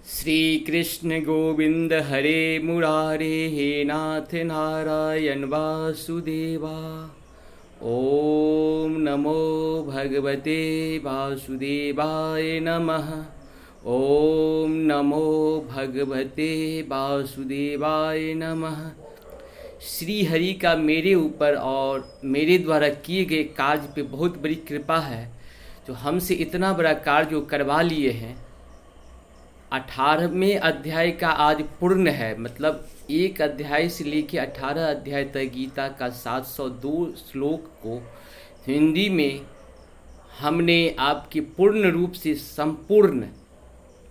श्री कृष्ण गोविंद हरे मुरारे हे नाथ नारायण वासुदेवा। ओम नमो भगवते वासुदेवाय नमः। ओम नमो भगवते वासुदेवाय नमः। श्री हरि का मेरे ऊपर और मेरे द्वारा किए गए कार्य पे बहुत बड़ी कृपा है, जो हमसे इतना बड़ा कार्य जो करवा लिए हैं। 18वें अध्याय का आज पूर्ण है, मतलब एक अध्याय से लेकर 18 अध्याय तक गीता का 702 श्लोक को हिंदी में हमने आपके पूर्ण रूप से संपूर्ण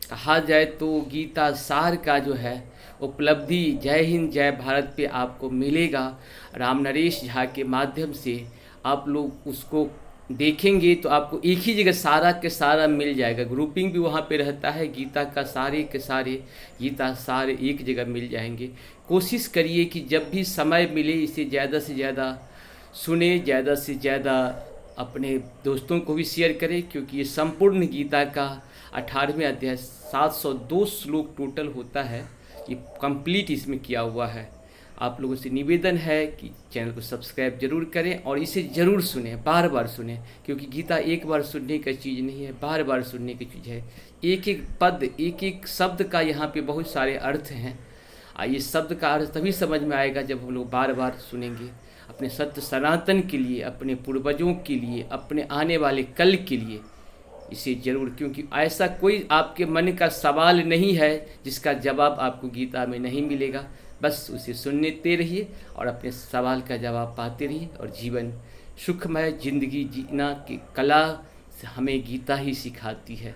कहा जाए तो गीता सार का जो है उपलब्धि जय हिंद जय भारत पे आपको मिलेगा। राम नरेश झा के माध्यम से आप लोग उसको देखेंगे तो आपको एक ही जगह सारा के सारा मिल जाएगा। ग्रुपिंग भी वहाँ पे रहता है, गीता का सारे के सारे गीता सारे एक जगह मिल जाएंगे। कोशिश करिए कि जब भी समय मिले इसे ज़्यादा से ज़्यादा सुने, ज़्यादा से ज़्यादा अपने दोस्तों को भी शेयर करें, क्योंकि ये संपूर्ण गीता का 18वें अध्याय 702 श्लोक टोटल होता है, ये कंप्लीट इसमें किया हुआ है। आप लोगों से निवेदन है कि चैनल को सब्सक्राइब जरूर करें और इसे ज़रूर सुने, बार बार सुने, क्योंकि गीता एक बार सुनने का चीज़ नहीं है, बार बार सुनने की चीज़ है। एक एक पद एक एक शब्द का यहाँ पे बहुत सारे अर्थ हैं। ये शब्द का अर्थ तभी समझ में आएगा जब हम लोग बार बार सुनेंगे। अपने सत्य सनातन के लिए, अपने पूर्वजों के लिए, अपने आने वाले कल के लिए इसे जरूर, क्योंकि ऐसा कोई आपके मन का सवाल नहीं है जिसका जवाब आपको गीता में नहीं मिलेगा। बस उसे सुनते रहिए और अपने सवाल का जवाब पाते रहिए और जीवन सुखमय जिंदगी जीना की कला हमें गीता ही सिखाती है।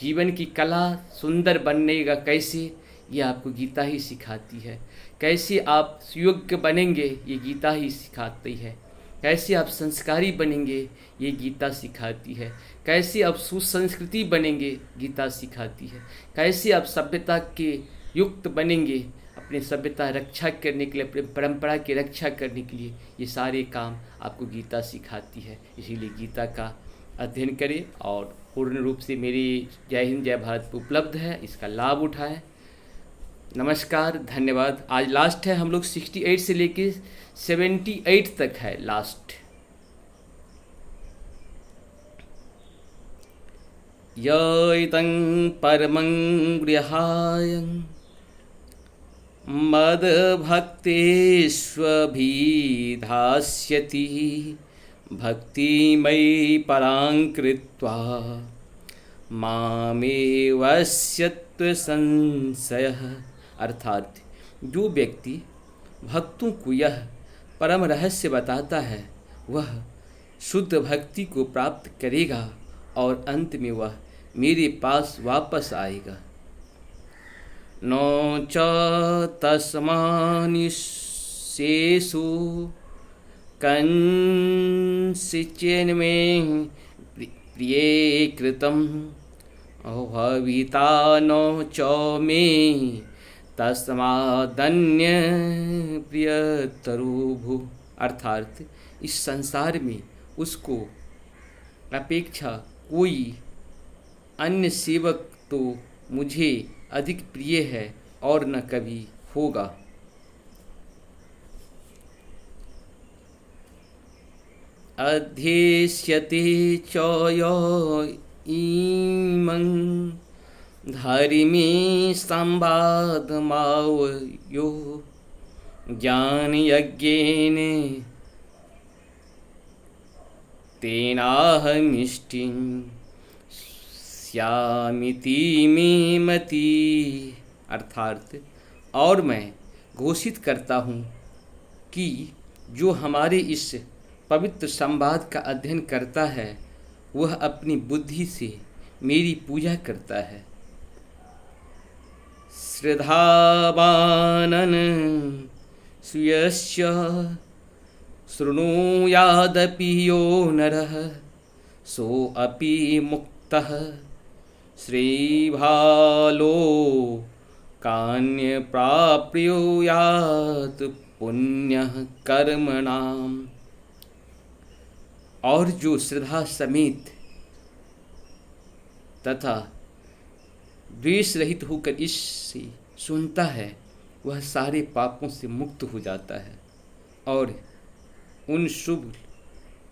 जीवन की कला सुंदर बनने का कैसे, ये आपको गीता ही सिखाती है। कैसे आप योग्य बनेंगे, ये गीता ही सिखाती है। कैसे आप संस्कारी बनेंगे, ये गीता सिखाती है। कैसे आप सुसंस्कृति बनेंगे, गीता सिखाती है। कैसे आप सभ्यता के युक्त बनेंगे, अपने सभ्यता रक्षा करने के लिए, अपने परंपरा की रक्षा करने के लिए, ये सारे काम आपको गीता सिखाती है। इसीलिए गीता का अध्ययन करें और पूर्ण रूप से मेरी जय हिंद जय भारत पर उपलब्ध है, इसका लाभ उठाएं। नमस्कार, धन्यवाद। आज लास्ट है, हम लोग 68 से लेके 78 तक है लास्ट। यैतं परमं गृहाय मद्भक्तेष्वभिधास्यति भक्तिमयि परां कृत्वा मामेवस्यत्व संशयः। अर्थात जो व्यक्ति भक्तों को यह परम रहस्य बताता है वह शुद्ध भक्ति को प्राप्त करेगा और अंत में वह मेरे पास वापस आएगा। नो च तस्मान्निशेषु कंसिचन में प्रिये कृतम् भविता नो च मे तस्मादन्य प्रियतरो भू। अर्थात इस संसार में उसको अपेक्षा कोई अन्य सेवक तो मुझे अधिक प्रिय है और न कभी होगा। अध्येष्यते च यो इमं धर्मे संवादमावयो ज्ञानयज्ञेन तेनाहमिष्टिं श्यामिति मे मति। अर्थात और मैं घोषित करता हूँ कि जो हमारे इस पवित्र संवाद का अध्ययन करता है वह अपनी बुद्धि से मेरी पूजा करता है। श्रद्धावानन सुयस्य शृणुयादपि यो नरः सोऽपि मुक्तः श्रीभालो कान्यप्राप्नुयात् पुण्यः कर्मणाम्। और जो श्रद्धा समेत तथा द्वेष रहित होकर इससे सुनता है, वह सारे पापों से मुक्त हो जाता है और उन शुभ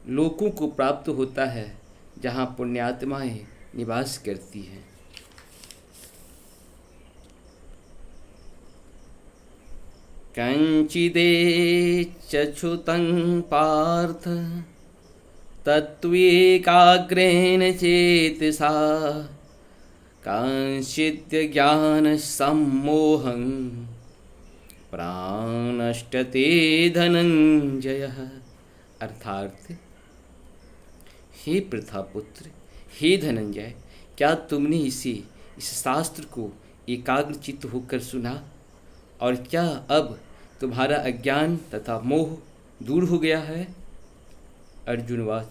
लोकों को प्राप्त होता है जहाँ पुण्यात्माएं निवास करती हैं। कंचिदेच्युतं पार्थ तत्त्वेकाग्रेण चेतसा कांचिद् ज्ञानसम्मोहं प्राणष्टते धनंजय। अर्थात, हे प्रथापुत्र, हे धनंजय, क्या तुमने इस शास्त्र को एकाग्रचित्त होकर सुना, और क्या अब तुम्हारा अज्ञान तथा मोह दूर हो गया है? अर्जुनवाच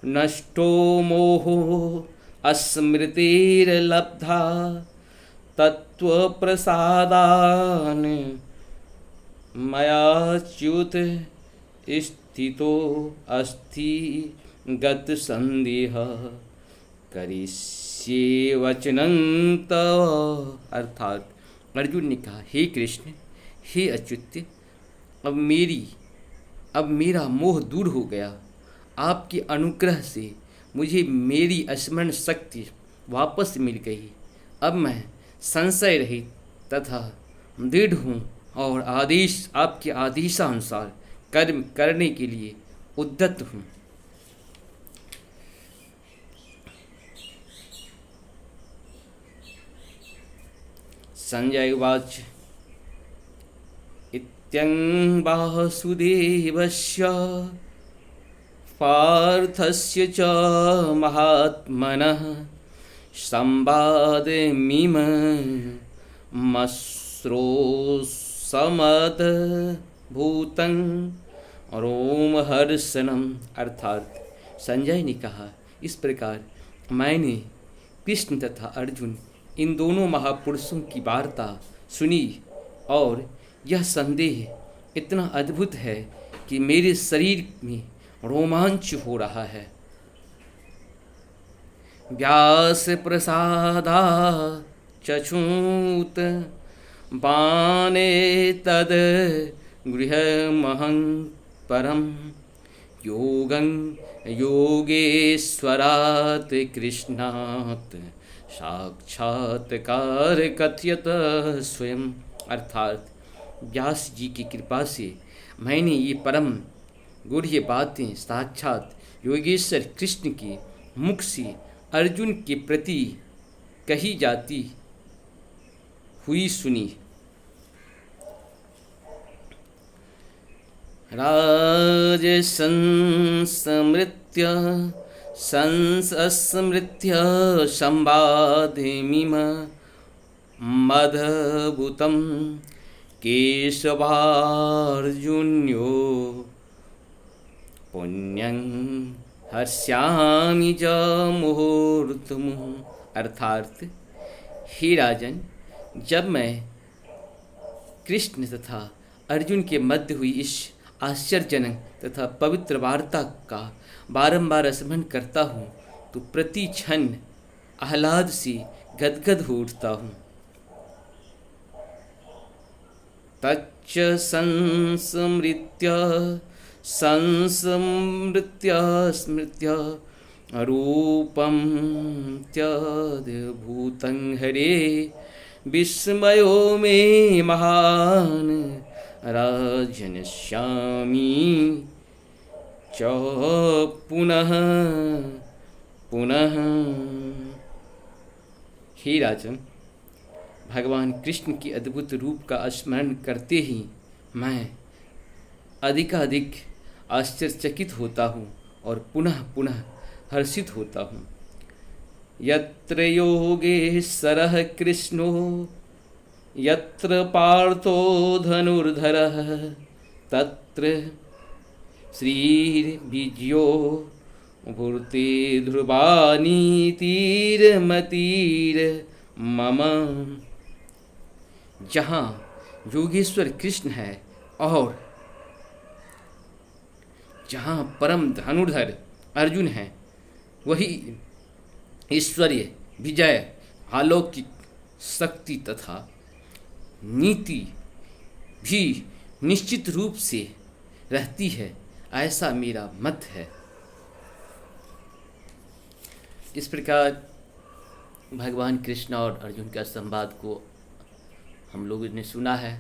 नष्टो मोहो अस्मृतिर्लब्धा तत्त्वप्रसादान् मयाच्युत स्थितो अस्ति गतसन्देह करिष्ये वचनं तव। अर्थात अर्जुन ने कहा, हे कृष्ण, हे अच्युत, अब मेरा मोह दूर हो गया। आपके अनुग्रह से मुझे मेरी स्मरण शक्ति वापस मिल गई। अब मैं संशय रहित तथा दृढ़ हूँ और आपके आदेशानुसार कर्म करने के लिए उद्यत हूँ। संजय उवाच इत्यं वासुदेवस्य पार्थस्य च महात्मनः संवादमिममश्रोत्समद्भूतं रोमहर्षणम्। अर्थात संजय ने कहा, इस प्रकार मैंने कृष्ण तथा अर्जुन इन दोनों महापुरुषों की वार्ता सुनी और यह संदेह इतना अद्भुत है कि मेरे शरीर में रोमांच हो रहा है। व्यास प्रसादा चक्षुत बाणे तद गृहमहं परम योगं योगेश्वरात् कृष्णात् साक्षात्कार कथयत स्वयं। अर्थात व्यास जी की कृपा से मैंने ये परम गूढ़ बातें साक्षात योगेश्वर कृष्ण के मुख से अर्जुन के प्रति कही जाती हुई सुनी। राजसंस्मृत्य संस्मृत्य संवादमिम मदभूतं केशवार्जुन्यो पुण्यं हर्ष्यामि च मुहूर्तमुहुः। अर्थात, हे राजन, जब मैं कृष्ण तथा अर्जुन के मध्य हुई इस आश्चर्यजनक तथा पवित्र वार्ता का बारंबार स्मरण करता हूँ तो प्रति क्षण आह्लाद से गदगद हो उठता हूँ। तच्च संस्मृत्य स्मृत्य रूपं त्यद्भुतं हरे विस्मयो मे महान् राजनिष्यामि च पुनः पुनः। हे राजन, भगवान कृष्ण के अद्भुत रूप का स्मरण करते ही मैं अधिकाधिक आश्चर्यचकित होता हूँ और पुनः पुनः हर्षित होता हूँ। यत्र योगेश्वरः कृष्णो यत्र पार्थो धनुर्धरः तत्र श्रीर्विजयो भूर्ते ध्रुवानीतिर्मतिर्मम। जहाँ योगेश्वर कृष्ण है और जहाँ परम धनुर्धर अर्जुन है, वही ऐश्वर्य, विजय, अलौकिक शक्ति तथा नीति भी निश्चित रूप से रहती है, ऐसा मेरा मत है। इस प्रकार भगवान कृष्ण और अर्जुन का संवाद को हम लोगों ने सुना है।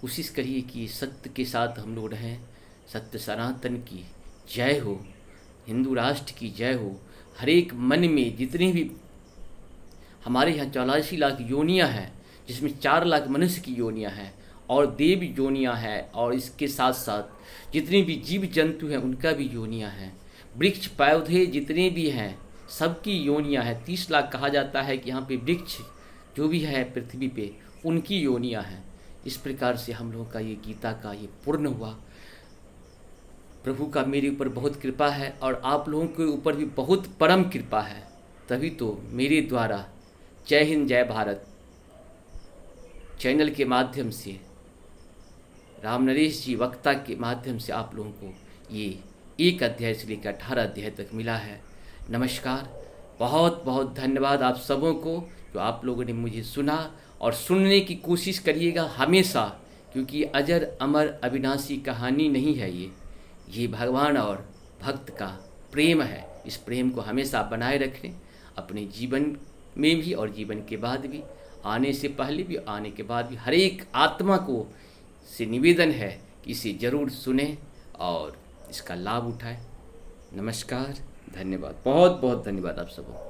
कोशिश करिए कि सत्य के साथ हम लोग रहें। सत्य सनातन की जय हो, हिंदू राष्ट्र की जय हो। हर एक मन में जितने भी हमारे यहाँ 84 लाख योनियाँ हैं, जिसमें 4 लाख मनुष्य की योनियाँ हैं और देव योनियाँ हैं, और इसके साथ साथ जितने भी जीव जंतु हैं उनका भी योनियाँ हैं। वृक्ष पौधे जितने भी हैं सबकी योनियाँ हैं। 30 लाख कहा जाता है कि यहाँ पे वृक्ष जो भी है पृथ्वी पे उनकी योनियाँ हैं। इस प्रकार से हम लोगों का ये गीता का ये पूर्ण हुआ। प्रभु का मेरे ऊपर बहुत कृपा है और आप लोगों के ऊपर भी बहुत परम कृपा है, तभी तो मेरे द्वारा जय हिंद जय भारत चैनल के माध्यम से राम नरेश जी वक्ता के माध्यम से आप लोगों को ये 1 अध्याय से लेकर 18 अध्याय तक मिला है। नमस्कार, बहुत बहुत धन्यवाद आप सबों को जो आप लोगों ने मुझे सुना, और सुनने की कोशिश करिएगा हमेशा, क्योंकि अजर अमर अविनाशी कहानी नहीं है ये भगवान और भक्त का प्रेम है। इस प्रेम को हमेशा बनाए रखें अपने जीवन में भी और जीवन के बाद भी, आने से पहले भी आने के बाद भी। हर एक आत्मा को से निवेदन है कि इसे ज़रूर सुने और इसका लाभ उठाएं। नमस्कार, धन्यवाद, बहुत बहुत धन्यवाद आप सबको।